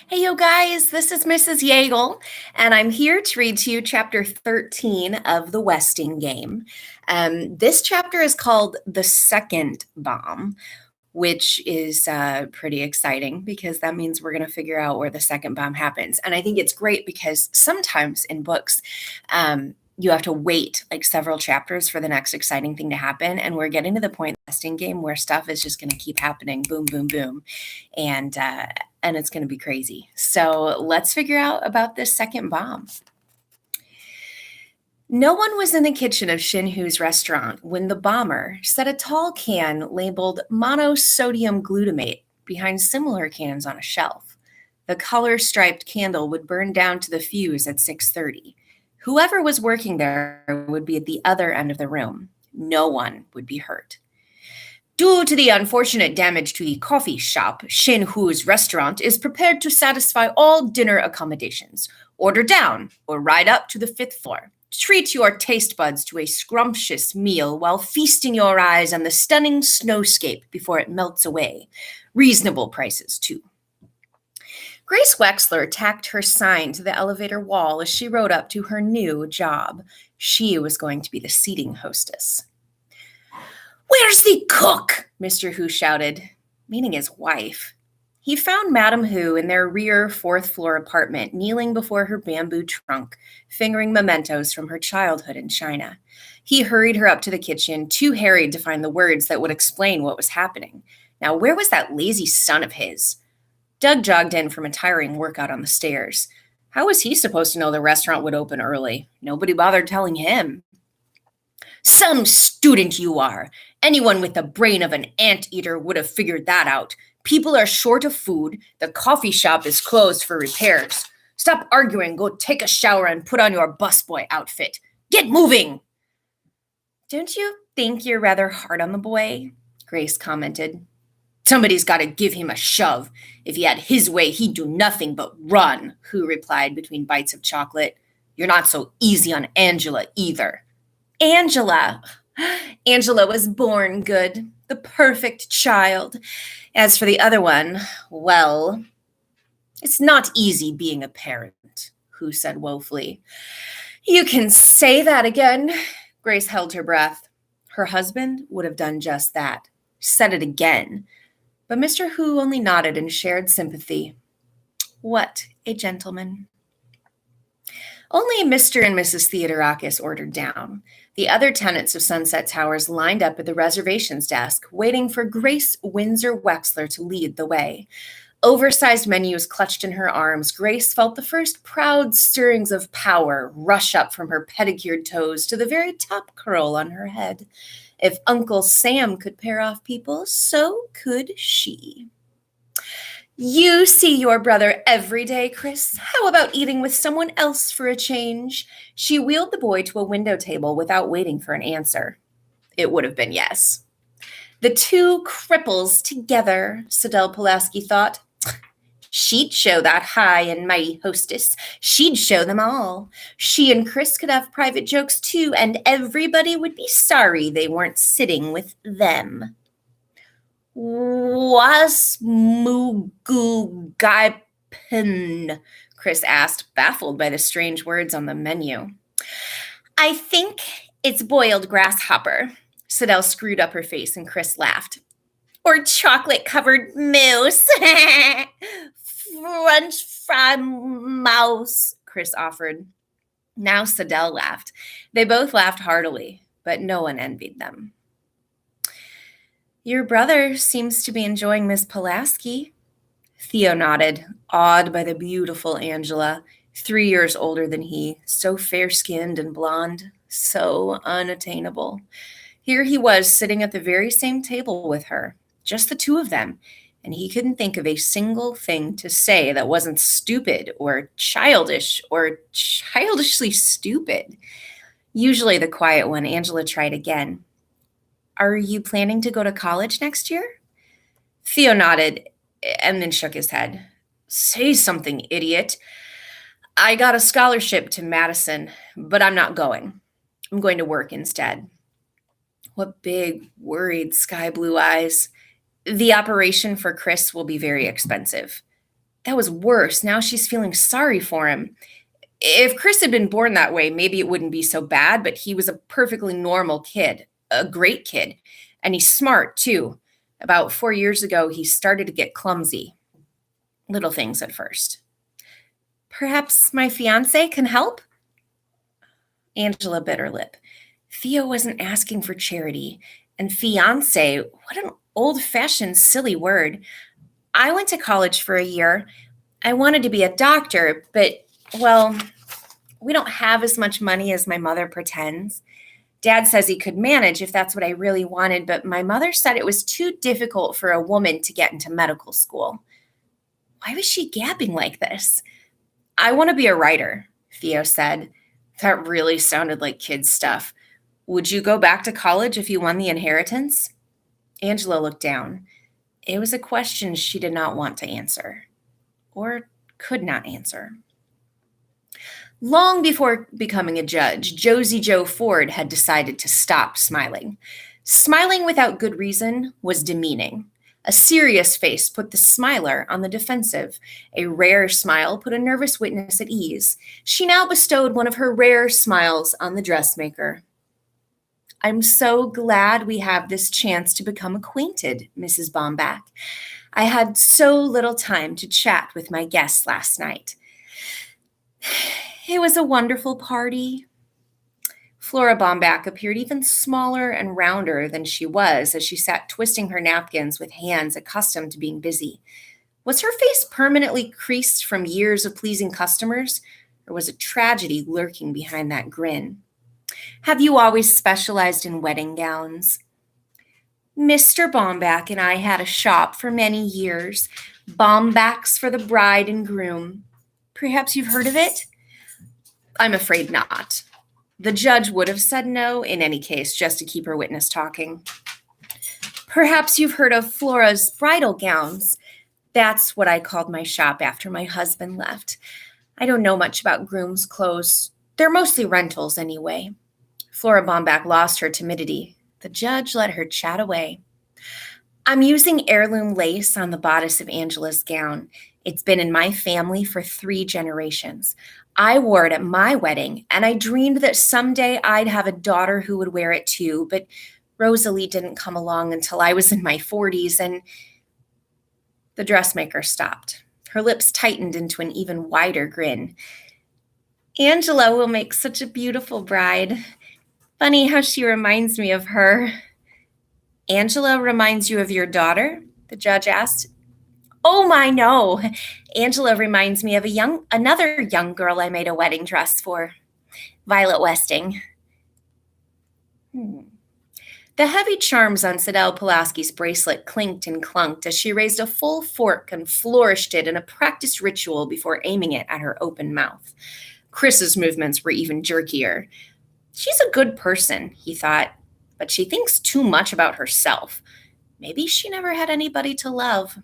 Hey, yo, guys, this is Mrs. Yeagle, and I'm here to read to you chapter 13 of the Westing game. This chapter is called The Second Bomb, which is pretty exciting because that means we're going to figure out where the second bomb happens. And I think it's great because sometimes in books, you have to wait like several chapters for the next exciting thing to happen. And we're getting to the point in the Westing game where stuff is just going to keep happening, boom, boom, boom. And, uh, and it's going to be crazy. So let's figure out about this second bomb. No one was in the kitchen of Shinhu's restaurant when the bomber set a tall can labeled monosodium glutamate behind similar cans on a shelf. The color-striped candle would burn down to the fuse at 6:30. Whoever was working there would be at the other end of the room. No one would be hurt. Due to the unfortunate damage to the coffee shop, Shinhu's restaurant is prepared to satisfy all dinner accommodations. Order down or ride up to the 5th floor. Treat your taste buds to a scrumptious meal while feasting your eyes on the stunning snowscape before it melts away. Reasonable prices, too. Grace Wexler tacked her sign to the elevator wall as she rode up to her new job. She was going to be the seating hostess. "Where's the cook?" Mr. Hu shouted, meaning his wife. He found Madame Hu in their rear 4th-floor apartment, kneeling before her bamboo trunk, fingering mementos from her childhood in China. He hurried her up to the kitchen, too harried to find the words that would explain what was happening. Now, where was that lazy son of his? Doug jogged in from a tiring workout on the stairs. How was he supposed to know the restaurant would open early? Nobody bothered telling him. "Some student you are. Anyone with the brain of an anteater would have figured that out. People are short of food. The coffee shop is closed for repairs. Stop arguing, go take a shower and put on your busboy outfit. Get moving!" "Don't you think you're rather hard on the boy?" Grace commented. "Somebody's got to give him a shove. If he had his way, he'd do nothing but run," Hu replied between bites of chocolate. "You're not so easy on Angela either." Angela. Angela was born good, the perfect child. As for the other one, well, it's not easy being a parent, Hu said woefully. "You can say that again." Grace held her breath. Her husband would have done just that, said it again. But Mr. Hu only nodded in shared sympathy. What a gentleman. Only Mr. and Mrs. Theodorakis ordered down. The other tenants of Sunset Towers lined up at the reservations desk, waiting for Grace Windsor Wexler to lead the way. Oversized menus clutched in her arms, Grace felt the first proud stirrings of power rush up from her pedicured toes to the very top curl on her head. If Uncle Sam could pair off people, so could she. "You see your brother every day, Chris. How about eating with someone else for a change?" She wheeled the boy to a window table without waiting for an answer. It would have been yes. The two cripples together, Sidel Pulaski thought. She'd show that high and mighty hostess. She'd show them all. She and Chris could have private jokes too, and everybody would be sorry they weren't sitting with them. "Was Mugu Gaipen?" Chris asked, baffled by the strange words on the menu. "I think it's boiled grasshopper." Sidel screwed up her face and Chris laughed. "Or chocolate-covered mousse." "French fry mouse," Chris offered. Now Sidel laughed. They both laughed heartily, but no one envied them. "Your brother seems to be enjoying Miss Pulaski." Theo nodded, awed by the beautiful Angela, 3 years older than he, so fair-skinned and blonde, so unattainable. Here he was sitting at the very same table with her, just the two of them, and he couldn't think of a single thing to say that wasn't stupid or childish or childishly stupid. Usually the quiet one, Angela tried again. "Are you planning to go to college next year?" Theo nodded and then shook his head. "Say something, idiot. I got a scholarship to Madison, but I'm not going. I'm going to work instead." What big, worried sky blue eyes. "The operation for Chris will be very expensive." That was worse. Now she's feeling sorry for him. If Chris had been born that way, maybe it wouldn't be so bad, but he was a perfectly normal kid, a great kid. And he's smart, too. About 4 years ago, he started to get clumsy. Little things at first. Perhaps my fiance can help? Angela bit her lip. Theo wasn't asking for charity. And fiance, what an old-fashioned, silly word. I went to college for a year. I wanted to be a doctor, but, well, we don't have as much money as my mother pretends. Dad says he could manage if that's what I really wanted, but my mother said it was too difficult for a woman to get into medical school. Why was she gabbing like this? I want to be a writer, Theo said. That really sounded like kid stuff. Would you go back to college if you won the inheritance? Angela looked down. It was a question she did not want to answer, or could not answer. Long before becoming a judge, Josie Joe Ford had decided to stop smiling. Smiling without good reason was demeaning. A serious face put the smiler on the defensive. A rare smile put a nervous witness at ease. She now bestowed one of her rare smiles on the dressmaker. I'm so glad we have this chance to become acquainted, Mrs. Baumbach. I had so little time to chat with my guests last night. It was a wonderful party. Flora Baumbach appeared even smaller and rounder than she was as she sat twisting her napkins with hands accustomed to being busy. Was her face permanently creased from years of pleasing customers, or was a tragedy lurking behind that grin? Have you always specialized in wedding gowns? Mr. Baumbach and I had a shop for many years, Baumbach's for the bride and groom. Perhaps you've heard of it? I'm afraid not. The judge would have said no in any case, just to keep her witness talking. Perhaps you've heard of Flora's bridal gowns. That's what I called my shop after my husband left. I don't know much about groom's clothes. They're mostly rentals anyway. Flora Baumbach lost her timidity. The judge let her chat away. I'm using heirloom lace on the bodice of Angela's gown. It's been in my family for 3 generations. I wore it at my wedding, and I dreamed that someday I'd have a daughter who would wear it too, but Rosalie didn't come along until I was in my 40s, and the dressmaker stopped. Her lips tightened into an even wider grin. Angela will make such a beautiful bride. Funny how she reminds me of her. Angela reminds you of your daughter? The judge asked. Oh my, no. Angela reminds me of another young girl I made a wedding dress for, Violet Westing. The heavy charms on Sidel Pulaski's bracelet clinked and clunked as she raised a full fork and flourished it in a practiced ritual before aiming it at her open mouth. Chris's movements were even jerkier. She's a good person, he thought, but she thinks too much about herself. Maybe she never had anybody to love.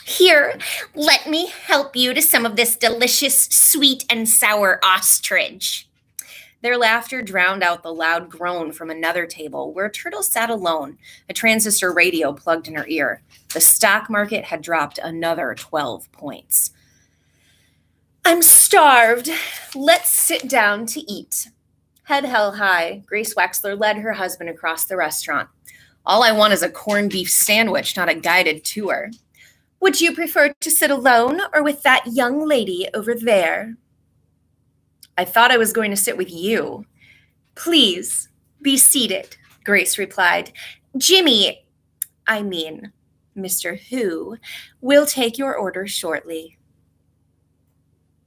Here, let me help you to some of this delicious sweet and sour ostrich. Their laughter drowned out the loud groan from another table where Turtle sat alone, a transistor radio plugged in her ear. The stock market had dropped another 12 points. I'm starved. Let's sit down to eat. Head held high, Grace Wexler led her husband across the restaurant. All I want is a corned beef sandwich, not a guided tour. Would you prefer to sit alone or with that young lady over there? I thought I was going to sit with you. Please, be seated, Grace replied. Mr. Who, will take your order shortly.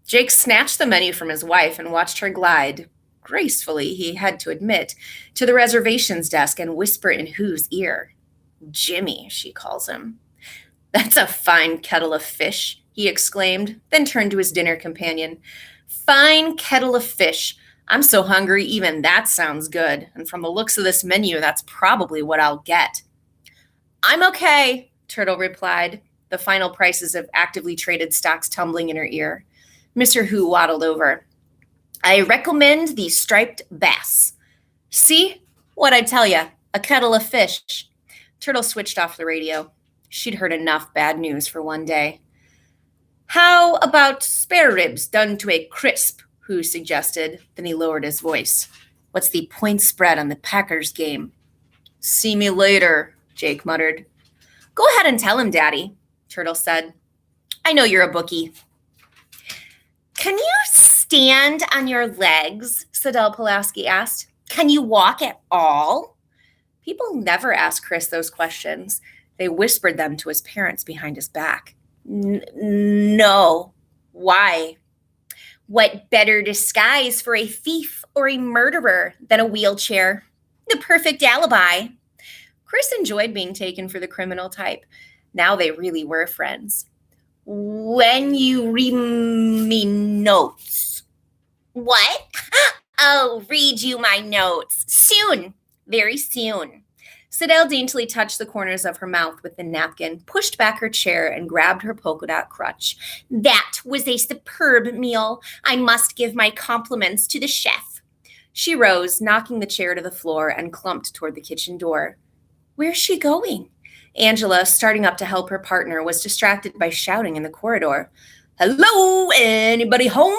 Jake snatched the menu from his wife and watched her glide, gracefully, he had to admit, to the reservations desk and whisper in Who's ear. Jimmy, she calls him. That's a fine kettle of fish, he exclaimed, then turned to his dinner companion. Fine kettle of fish. I'm so hungry, even that sounds good. And from the looks of this menu, that's probably what I'll get. I'm okay, Turtle replied, the final prices of actively traded stocks tumbling in her ear. Mr. Who waddled over. I recommend the striped bass. See? What'd I tell ya? A kettle of fish. Turtle switched off the radio. She'd heard enough bad news for one day. How about spare ribs done to a crisp? Who suggested. Then he lowered his voice. What's the point spread on the Packers game? See me later, Jake muttered. Go ahead and tell him, Daddy, Turtle said. I know you're a bookie. Can you stand on your legs? Sidel Pulaski asked. Can you walk at all? People never asked Chris those questions. They whispered them to his parents behind his back. No. Why? What better disguise for a thief or a murderer than a wheelchair? The perfect alibi. Chris enjoyed being taken for the criminal type. Now they really were friends. When you read me notes. What? Oh, read you my notes. Soon. Very soon. Sidel daintily touched the corners of her mouth with the napkin, pushed back her chair, and grabbed her polka dot crutch. That was a superb meal. I must give my compliments to the chef. She rose, knocking the chair to the floor, and clumped toward the kitchen door. Where's she going? Angela, starting up to help her partner, was distracted by shouting in the corridor. Hello, anybody home?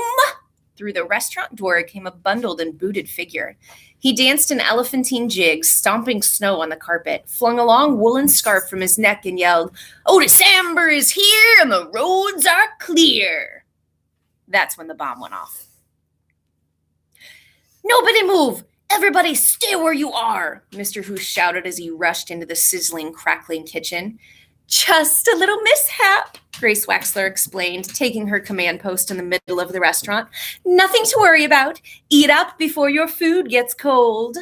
Through the restaurant door came a bundled and booted figure. He danced an elephantine jig, stomping snow on the carpet, flung a long woolen scarf from his neck, and yelled, Otis Amber is here and the roads are clear. That's when the bomb went off. Nobody move! Everybody stay where you are, Mr. Who shouted as he rushed into the sizzling, crackling kitchen. Just a little mishap, Grace Wexler explained, taking her command post in the middle of the restaurant. Nothing to worry about. Eat up before your food gets cold.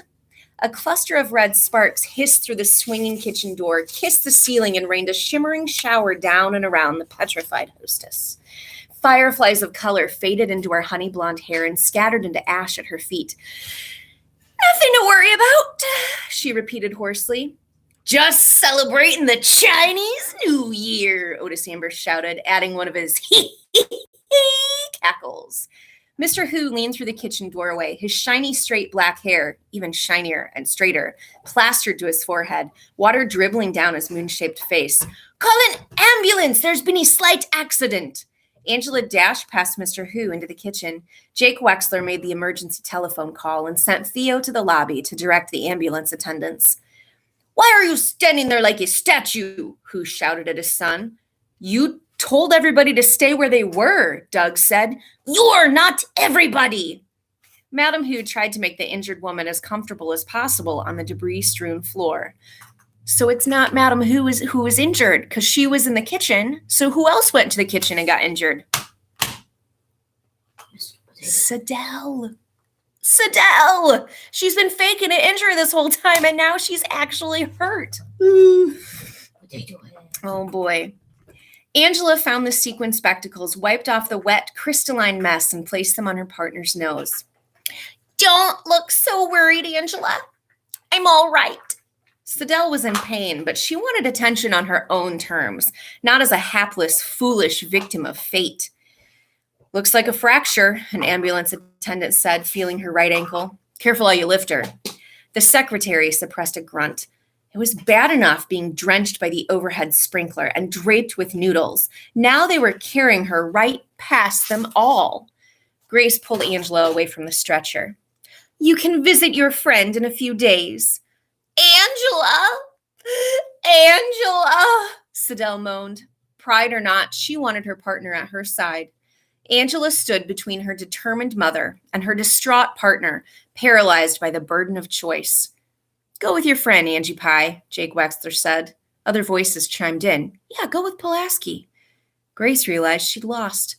A cluster of red sparks hissed through the swinging kitchen door, kissed the ceiling, and rained a shimmering shower down and around the petrified hostess. Fireflies of color faded into her honey blonde hair and scattered into ash at her feet. Nothing to worry about, she repeated hoarsely. Just celebrating the Chinese New Year, Otis Amber shouted, adding one of his cackles. Mr. Who leaned through the kitchen doorway, his shiny, straight black hair, even shinier and straighter, plastered to his forehead, water dribbling down his moon-shaped face. Call an ambulance! There's been a slight accident! Angela dashed past Mr. Who into the kitchen. Jake Wexler made the emergency telephone call and sent Theo to the lobby to direct the ambulance attendants. Why are you standing there like a statue? Who shouted at his son. You told everybody to stay where they were, Doug said. You're not everybody. Madam Who tried to make the injured woman as comfortable as possible on the debris-strewn floor. So it's not Madam Who was injured because she was in the kitchen. So who else went to the kitchen and got injured? Sidel. She's been faking an injury this whole time, and now she's actually hurt. Oh, boy. Angela found the sequin spectacles, wiped off the wet, crystalline mess, and placed them on her partner's nose. Don't look so worried, Angela. I'm all right. Sidel was in pain, but she wanted attention on her own terms, not as a hapless, foolish victim of fate. Looks like a fracture, an ambulance attendant said, feeling her right ankle. Careful how you lift her. The secretary suppressed a grunt. It was bad enough being drenched by the overhead sprinkler and draped with noodles. Now they were carrying her right past them all. Grace pulled Angela away from the stretcher. You can visit your friend in a few days. Angela, Sidel moaned. Pride or not, she wanted her partner at her side. Angela stood between her determined mother and her distraught partner, paralyzed by the burden of choice. Go with your friend, Angie Pye, Jake Wexler said. Other voices chimed in. Yeah, go with Pulaski. Grace realized she'd lost.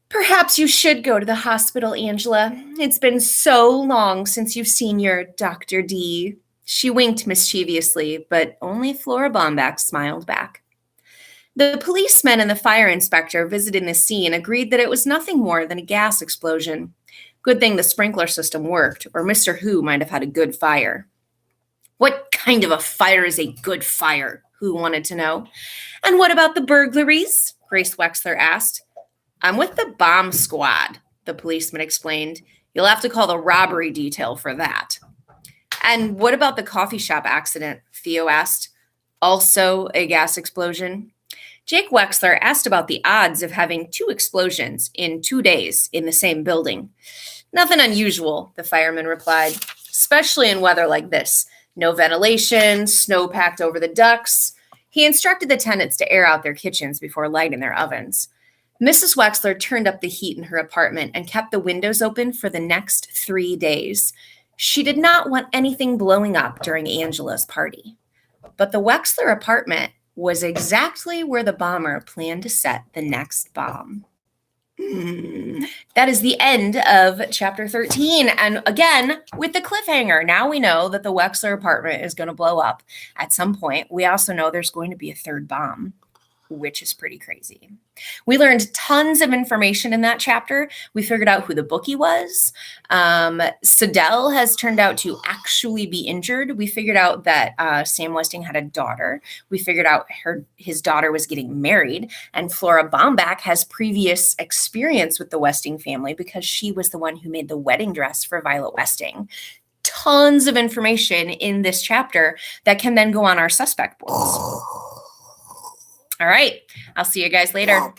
Perhaps you should go to the hospital, Angela. It's been so long since you've seen your Dr. D. She winked mischievously, but only Flora Baumbach smiled back. The policeman and the fire inspector visiting the scene agreed that it was nothing more than a gas explosion. Good thing the sprinkler system worked, or Mr. Who might have had a good fire. What kind of a fire is a good fire? Who wanted to know. And what about the burglaries? Grace Wexler asked. I'm with the bomb squad, the policeman explained. You'll have to call the robbery detail for that. And what about the coffee shop accident? Theo asked. Also a gas explosion. Jake Wexler asked about the odds of having 2 explosions in 2 days in the same building. Nothing unusual, the fireman replied, especially in weather like this. No ventilation, snow packed over the ducts. He instructed the tenants to air out their kitchens before lighting their ovens. Mrs. Wexler turned up the heat in her apartment and kept the windows open for the next 3 days. She did not want anything blowing up during Angela's party. But the Wexler apartment was exactly where the bomber planned to set the next bomb. That is the end of chapter 13. And again, with the cliffhanger, now we know that the Wexler apartment is going to blow up at some point. We also know there's going to be a third bomb, which is pretty crazy. We learned tons of information in that chapter. We figured out who the bookie was. Sadell has turned out to actually be injured. We figured out that Sam Westing had a daughter. We figured out his daughter was getting married. And Flora Baumbach has previous experience with the Westing family because she was the one who made the wedding dress for Violet Westing. Tons of information in this chapter that can then go on our suspect boards. All right. I'll see you guys later.